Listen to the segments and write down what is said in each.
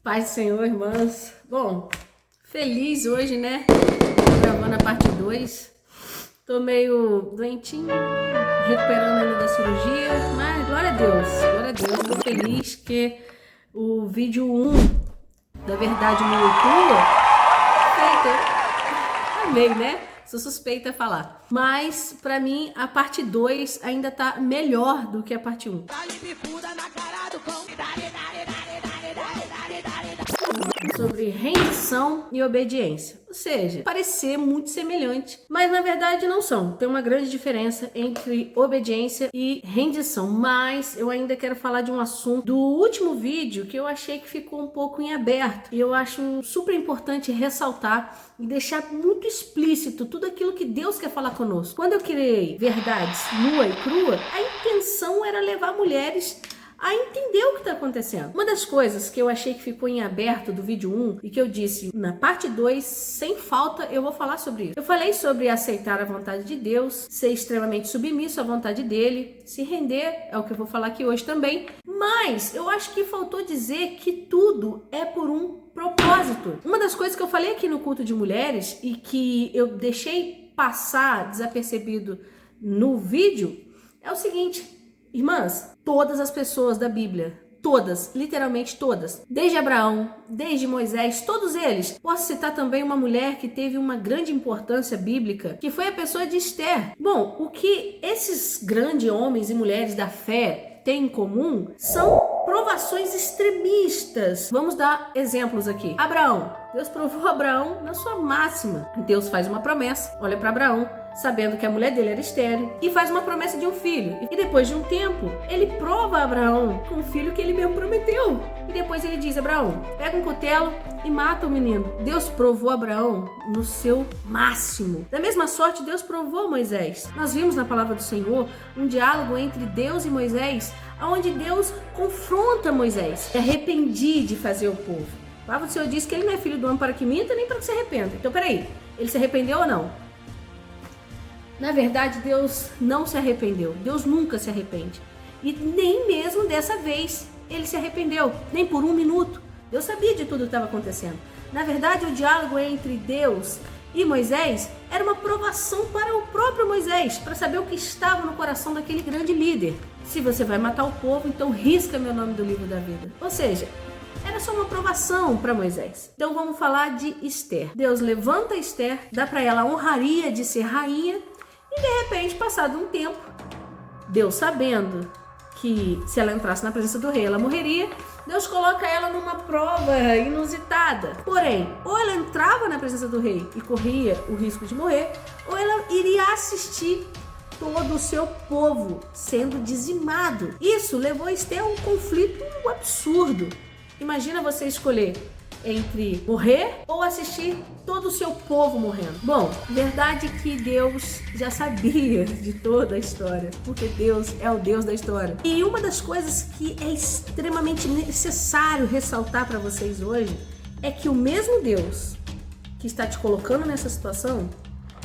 Paz do Senhor, irmãs. Bom, feliz hoje, né? Tô gravando a parte 2. Tô meio doentinho, recuperando ainda da cirurgia, mas glória a Deus, glória a Deus. Tô feliz que o vídeo 1 da verdade nua e crua, feita, amei, né? Sou suspeita a falar. Mas, pra mim, a parte 2 ainda tá melhor do que a parte 1. Sobre rendição e obediência. Ou seja, parecer muito semelhante, mas na verdade não são. Tem uma grande diferença entre obediência e rendição. Mas eu ainda quero falar de um assunto do último vídeo que eu achei que ficou um pouco em aberto. E eu acho super importante ressaltar e deixar muito explícito tudo aquilo que Deus quer falar conosco. Quando eu criei Verdades Nua e Crua, a intenção era levar mulheres a entender o que está acontecendo. Uma das coisas que eu achei que ficou em aberto do vídeo 1 e que eu disse na parte 2, sem falta, eu vou falar sobre isso. Eu falei sobre aceitar a vontade de Deus, ser extremamente submisso à vontade dele, se render, é o que eu vou falar aqui hoje também. Mas eu acho que faltou dizer que tudo é por um propósito. Uma das coisas que eu falei aqui no culto de mulheres e que eu deixei passar desapercebido no vídeo é o seguinte: irmãs, todas as pessoas da Bíblia, todas, literalmente todas, desde Abraão, desde Moisés, todos eles. Posso citar também uma mulher que teve uma grande importância bíblica, que foi a pessoa de Esther. Bom, o que esses grandes homens e mulheres da fé têm em comum são provações extremistas. Vamos dar exemplos aqui. Abraão. Deus provou Abraão na sua máxima. Deus faz uma promessa, olha para Abraão, sabendo que a mulher dele era estéril, e faz uma promessa de um filho. E depois de um tempo, ele prova Abraão com o filho que ele mesmo prometeu. E depois ele diz: Abraão, pega um cutelo e mata o menino. Deus provou Abraão no seu máximo. Da mesma sorte, Deus provou Moisés. Nós vimos na palavra do Senhor um diálogo entre Deus e Moisés, onde Deus confronta Moisés. Se arrependi de fazer o povo. A palavra do Senhor diz que ele não é filho do homem para que minta, nem para que se arrependa. Então, peraí, ele se arrependeu ou não? Na verdade, Deus não se arrependeu. Deus nunca se arrepende. E nem mesmo dessa vez ele se arrependeu, nem por um minuto. Deus sabia de tudo o que estava acontecendo. Na verdade, o diálogo entre Deus e Moisés era uma provação para o próprio Moisés, para saber o que estava no coração daquele grande líder. Se você vai matar o povo, então risca meu nome do livro da vida. Ou seja, era só uma provação para Moisés. Então vamos falar de Esther. Deus levanta Esther, dá para ela a honraria de ser rainha, e de repente, passado um tempo, Deus sabendo que se ela entrasse na presença do rei, ela morreria, Deus coloca ela numa prova inusitada. Porém, ou ela entrava na presença do rei e corria o risco de morrer, ou ela iria assistir todo o seu povo sendo dizimado. Isso levou Esther a um conflito absurdo. Imagina você escolher entre morrer ou assistir todo o seu povo morrendo. Bom, verdade que Deus já sabia de toda a história, porque Deus é o Deus da história. E uma das coisas que é extremamente necessário ressaltar para vocês hoje é que o mesmo Deus que está te colocando nessa situação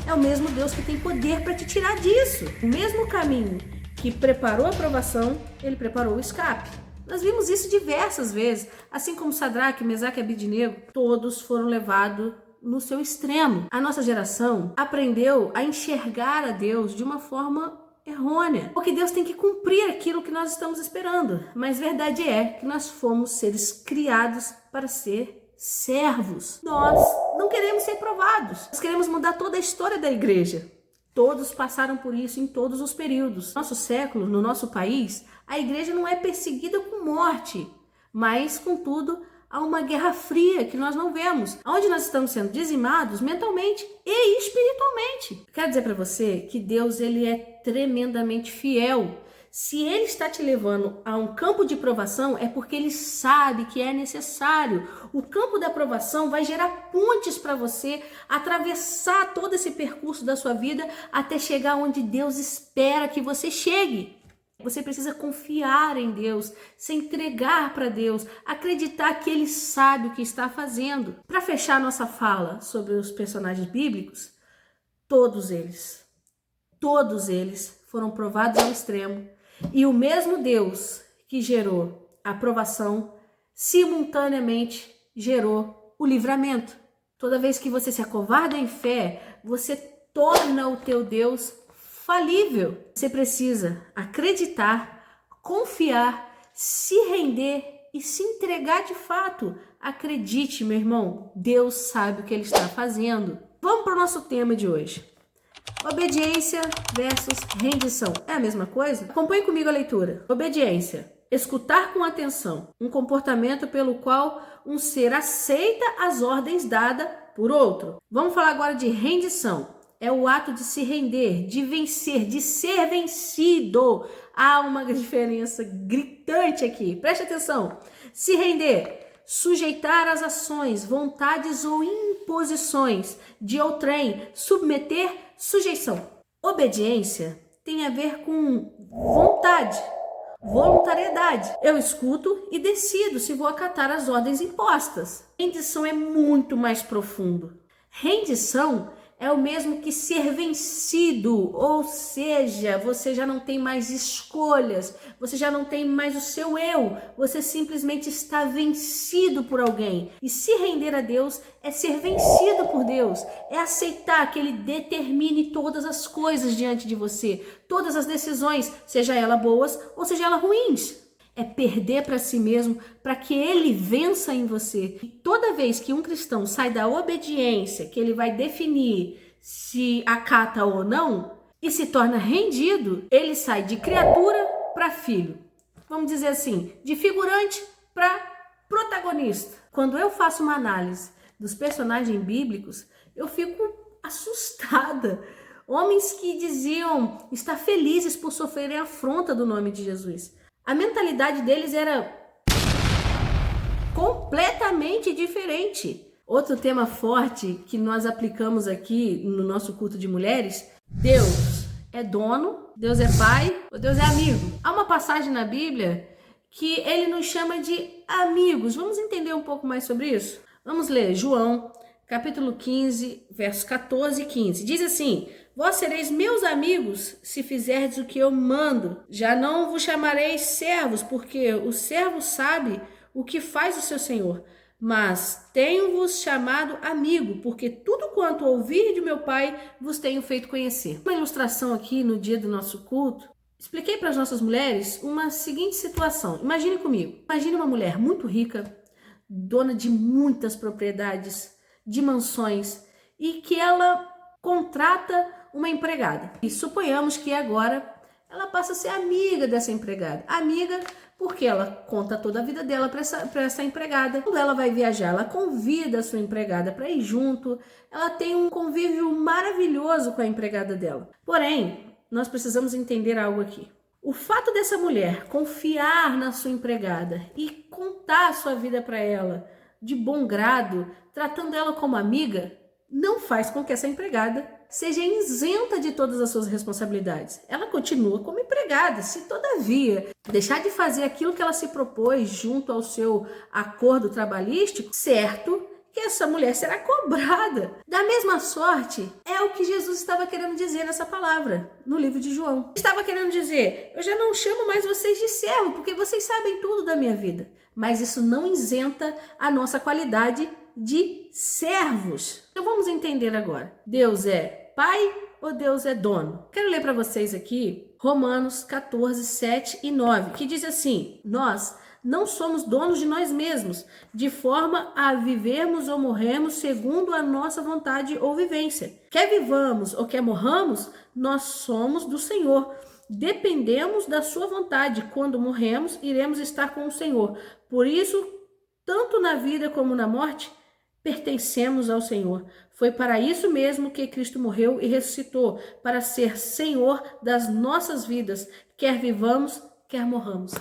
é o mesmo Deus que tem poder para te tirar disso. O mesmo caminho que preparou a provação, ele preparou o escape. Nós vimos isso diversas vezes, assim como Sadraque, Mesaque e Abednego, todos foram levados no seu extremo. A nossa geração aprendeu a enxergar a Deus de uma forma errônea, porque Deus tem que cumprir aquilo que nós estamos esperando. Mas verdade é que nós fomos seres criados para ser servos. Nós não queremos ser provados, nós queremos mudar toda a história da igreja. Todos passaram por isso em todos os períodos. No nosso século, no nosso país, a igreja não é perseguida com morte, mas, contudo, há uma guerra fria que nós não vemos, onde nós estamos sendo dizimados mentalmente e espiritualmente. Quero dizer para você que Deus ele é tremendamente fiel. Se ele está te levando a um campo de provação, é porque ele sabe que é necessário. O campo da provação vai gerar pontes para você atravessar todo esse percurso da sua vida até chegar onde Deus espera que você chegue. Você precisa confiar em Deus, se entregar para Deus, acreditar que Ele sabe o que está fazendo. Para fechar nossa fala sobre os personagens bíblicos, todos eles foram provados ao extremo. E o mesmo Deus que gerou a provação simultaneamente gerou o livramento. Toda vez que você se acovarda em fé, você torna o teu Deus falível. Você precisa acreditar, confiar, se render e se entregar de fato. Acredite, meu irmão, Deus sabe o que Ele está fazendo. Vamos para o nosso tema de hoje. Obediência versus rendição. É a mesma coisa? Acompanhe comigo a leitura. Obediência. Escutar com atenção. Um comportamento pelo qual um ser aceita as ordens dadas por outro. Vamos falar agora de rendição. É o ato de se render, de vencer, de ser vencido. Há uma diferença gritante aqui. Preste atenção. Se render. Sujeitar as ações, vontades ou imposições de outrem, submeter, sujeição. Obediência tem a ver com vontade, voluntariedade. Eu escuto e decido se vou acatar as ordens impostas. Rendição é muito mais profundo. Rendição é o mesmo que ser vencido, ou seja, você já não tem mais escolhas, você já não tem mais o seu eu, você simplesmente está vencido por alguém. E se render a Deus é ser vencido por Deus, é aceitar que Ele determine todas as coisas diante de você, todas as decisões, seja elas boas ou seja elas ruins. É perder para si mesmo, para que Ele vença em você. E toda vez que um cristão sai da obediência, que ele vai definir se acata ou não, e se torna rendido, ele sai de criatura para filho. Vamos dizer assim, de figurante para protagonista. Quando eu faço uma análise dos personagens bíblicos, eu fico assustada. Homens que diziam estar felizes por sofrerem a afronta do nome de Jesus. A mentalidade deles era completamente diferente. Outro tema forte que nós aplicamos aqui no nosso culto de mulheres: Deus é dono, Deus é pai ou Deus é amigo? Há uma passagem na Bíblia que Ele nos chama de amigos. Vamos entender um pouco mais sobre isso? Vamos ler João, capítulo 15, versos 14 e 15. Diz assim: vós sereis meus amigos se fizerdes o que eu mando. Já não vos chamareis servos, porque o servo sabe o que faz o seu senhor. Mas tenho-vos chamado amigo, porque tudo quanto ouvi de meu Pai vos tenho feito conhecer. Uma ilustração aqui no dia do nosso culto. Expliquei para as nossas mulheres uma seguinte situação. Imagine comigo. Imagine uma mulher muito rica, dona de muitas propriedades, de mansões, e que ela contrata uma empregada. E suponhamos que agora ela passa a ser amiga dessa empregada. Amiga porque ela conta toda a vida dela para essa empregada. Quando ela vai viajar, ela convida a sua empregada para ir junto. Ela tem um convívio maravilhoso com a empregada dela. Porém, nós precisamos entender algo aqui. O fato dessa mulher confiar na sua empregada e contar a sua vida para ela de bom grado, tratando ela como amiga, não faz com que essa empregada seja isenta de todas as suas responsabilidades. Ela continua como empregada. Se todavia deixar de fazer aquilo que ela se propôs junto ao seu acordo trabalhístico, certo que essa mulher será cobrada. Da mesma sorte, é o que Jesus estava querendo dizer nessa palavra, no livro de João. Estava querendo dizer: eu já não chamo mais vocês de servo, porque vocês sabem tudo da minha vida. Mas isso não isenta a nossa qualidade de servos. Então vamos entender agora. Deus é pai ou Deus é dono? Quero ler para vocês aqui Romanos 14, 7 e 9, que diz assim: nós não somos donos de nós mesmos, de forma a vivermos ou morrermos segundo a nossa vontade ou vivência. Quer vivamos ou quer morramos, nós somos do Senhor. Dependemos da sua vontade. Quando morremos, iremos estar com o Senhor. Por isso, tanto na vida como na morte, pertencemos ao Senhor. Foi para isso mesmo que Cristo morreu e ressuscitou, para ser Senhor das nossas vidas, quer vivamos, quer morramos.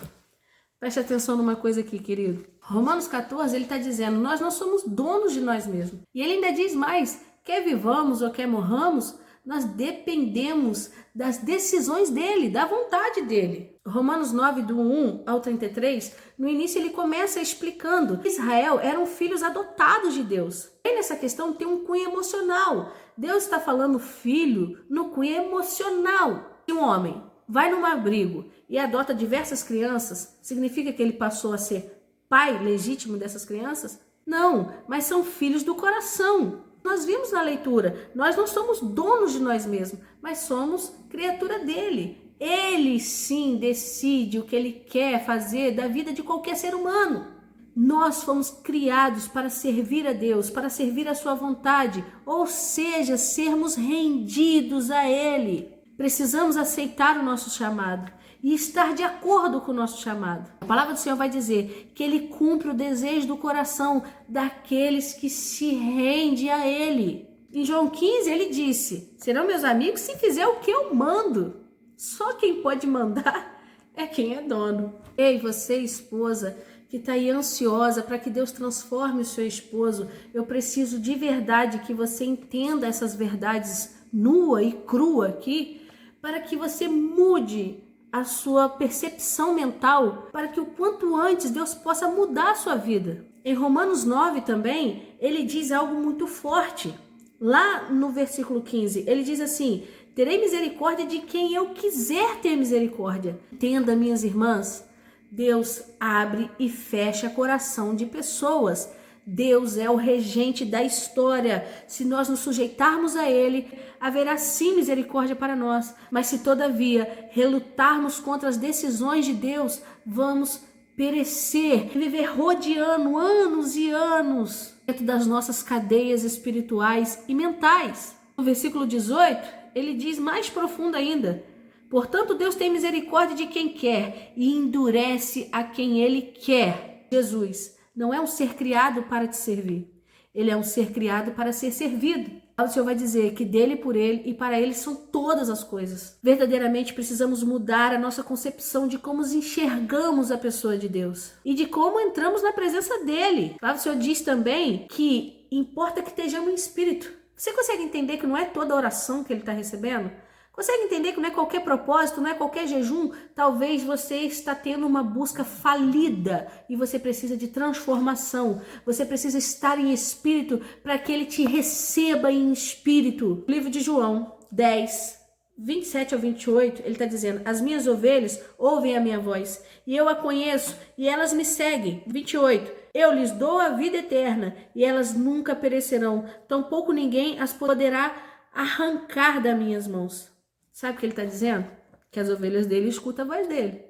Preste atenção numa coisa aqui, querido. Romanos 14, ele está dizendo: nós não somos donos de nós mesmos. E ele ainda diz mais: quer vivamos ou quer morramos, nós dependemos das decisões dele, da vontade dele. Romanos 9, do 1 ao 33, no início ele começa explicando que Israel eram filhos adotados de Deus. E nessa questão tem um cunho emocional. Deus está falando filho no cunho emocional. Se um homem vai num abrigo e adota diversas crianças, significa que ele passou a ser pai legítimo dessas crianças? Não, mas são filhos do coração. Nós vimos na leitura, nós não somos donos de nós mesmos, mas somos criatura dele. Ele sim decide o que ele quer fazer da vida de qualquer ser humano. Nós fomos criados para servir a Deus, para servir a sua vontade, ou seja, sermos rendidos a Ele. Precisamos aceitar o nosso chamado e estar de acordo com o nosso chamado. A palavra do Senhor vai dizer que Ele cumpre o desejo do coração daqueles que se rendem a Ele. Em João 15, Ele disse: serão meus amigos se fizer o que eu mando. Só quem pode mandar é quem é dono. Ei, você, esposa, que está aí ansiosa para que Deus transforme o seu esposo, eu preciso de verdade que você entenda essas verdades nua e crua aqui, para que você mude a sua percepção mental, para que o quanto antes Deus possa mudar a sua vida. Em Romanos 9 também, ele diz algo muito forte. Lá no versículo 15, ele diz assim: terei misericórdia de quem eu quiser ter misericórdia. Entenda, minhas irmãs, Deus abre e fecha coração de pessoas. Deus é o regente da história. Se nós nos sujeitarmos a Ele, haverá sim misericórdia para nós. Mas se todavia relutarmos contra as decisões de Deus, vamos perecer e viver rodeando anos e anos dentro das nossas cadeias espirituais e mentais. No versículo 18, ele diz mais profundo ainda: portanto, Deus tem misericórdia de quem quer e endurece a quem Ele quer. Jesus não é um ser criado para te servir. Ele é um ser criado para ser servido. O Senhor vai dizer que dele, por ele e para ele são todas as coisas. Verdadeiramente precisamos mudar a nossa concepção de como enxergamos a pessoa de Deus e de como entramos na presença dele. O Senhor diz também que importa que estejamos em espírito. Você consegue entender que não é toda oração que ele está recebendo? Consegue entender que não é qualquer propósito, não é qualquer jejum? Talvez você está tendo uma busca falida e você precisa de transformação. Você precisa estar em espírito para que ele te receba em espírito. O livro de João 10, 27 ao 28, ele está dizendo: as minhas ovelhas ouvem a minha voz e eu a conheço e elas me seguem. 28, eu lhes dou a vida eterna e elas nunca perecerão, tampouco ninguém as poderá arrancar das minhas mãos. Sabe o que ele está dizendo? Que as ovelhas dele escutam a voz dele.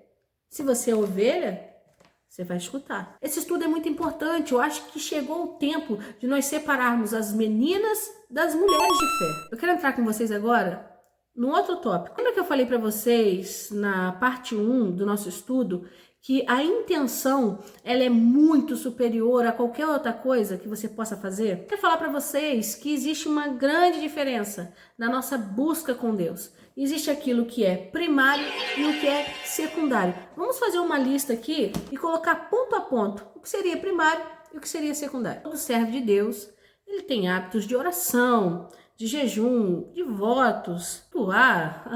Se você é ovelha, você vai escutar. Esse estudo é muito importante. Eu acho que chegou o tempo de nós separarmos as meninas das mulheres de fé. Eu quero entrar com vocês agora num outro tópico. Lembra que eu falei para vocês na parte 1 do nosso estudo que a intenção ela é muito superior a qualquer outra coisa que você possa fazer? Eu quero falar para vocês que existe uma grande diferença na nossa busca com Deus. Existe aquilo que é primário e o que é secundário. Vamos fazer uma lista aqui e colocar ponto a ponto o que seria primário e o que seria secundário. Todo servo de Deus, ele tem hábitos de oração, de jejum, de votos, cultuar,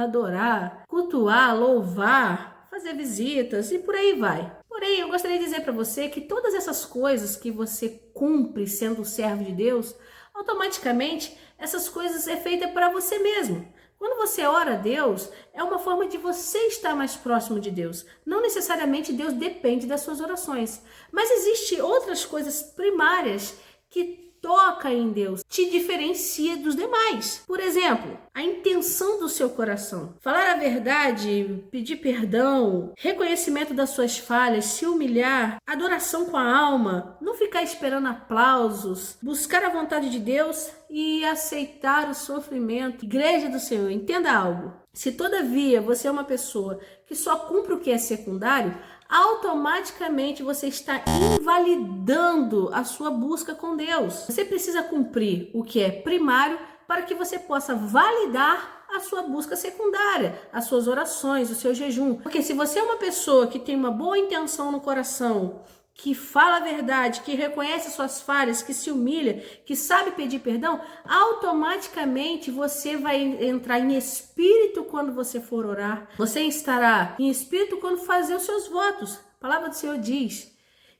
louvar, fazer visitas e por aí vai. Porém, eu gostaria de dizer para você que todas essas coisas que você cumpre sendo servo de Deus, automaticamente essas coisas é feita para você mesmo. Quando você ora a Deus, é uma forma de você estar mais próximo de Deus. Não necessariamente Deus depende das suas orações. Mas existem outras coisas primárias que toca em Deus, te diferencia dos demais. Por exemplo, a intenção do seu coração. Falar a verdade, pedir perdão, reconhecimento das suas falhas, se humilhar, adoração com a alma, não ficar esperando aplausos, buscar a vontade de Deus e aceitar o sofrimento. Igreja do Senhor, entenda algo. Se todavia você é uma pessoa que só cumpre o que é secundário, automaticamente você está invalidando a sua busca com Deus. Você precisa cumprir o que é primário para que você possa validar a sua busca secundária, as suas orações, o seu jejum. Porque se você é uma pessoa que tem uma boa intenção no coração, que fala a verdade, que reconhece suas falhas, que se humilha, que sabe pedir perdão, automaticamente você vai entrar em espírito quando você for orar. Você estará em espírito quando fazer os seus votos. A palavra do Senhor diz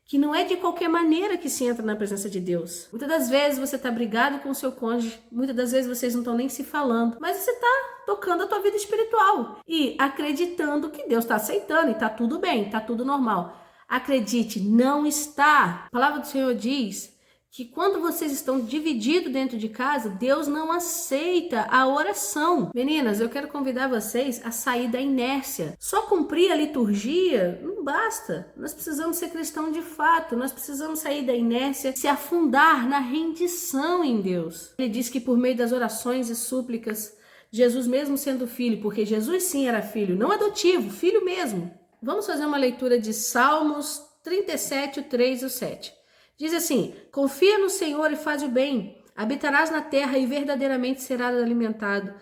que não é de qualquer maneira que se entra na presença de Deus. Muitas das vezes você está brigado com o seu cônjuge, muitas das vezes vocês não estão nem se falando, mas você está tocando a tua vida espiritual e acreditando que Deus está aceitando e está tudo bem, está tudo normal. Acredite, não está. A palavra do Senhor diz que quando vocês estão divididos dentro de casa, Deus não aceita a oração. Meninas, eu quero convidar vocês a sair da inércia. Só cumprir a liturgia não basta. Nós precisamos ser cristãos de fato. Nós precisamos sair da inércia, se afundar na rendição em Deus. Ele diz que por meio das orações e súplicas, Jesus mesmo sendo filho, porque Jesus sim era filho, não adotivo, filho mesmo. Vamos fazer uma leitura de Salmos 37, o 3 e o 7. Diz assim: confia no Senhor e faz o bem, habitarás na terra e verdadeiramente serás alimentado.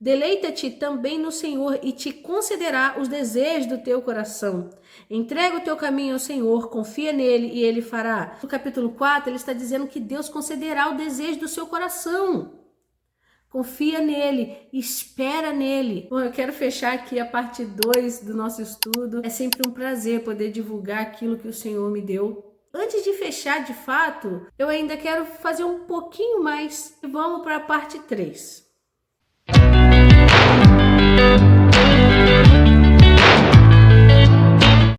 Deleita-te também no Senhor e te concederá os desejos do teu coração. Entrega o teu caminho ao Senhor, confia nele e ele fará. No capítulo 4, ele está dizendo que Deus concederá o desejo do seu coração. Confia nele, espera nele. Bom, eu quero fechar aqui a parte 2 do nosso estudo. É sempre um prazer poder divulgar aquilo que o Senhor me deu. Antes de fechar de fato, eu ainda quero fazer um pouquinho mais. Vamos para a parte 3.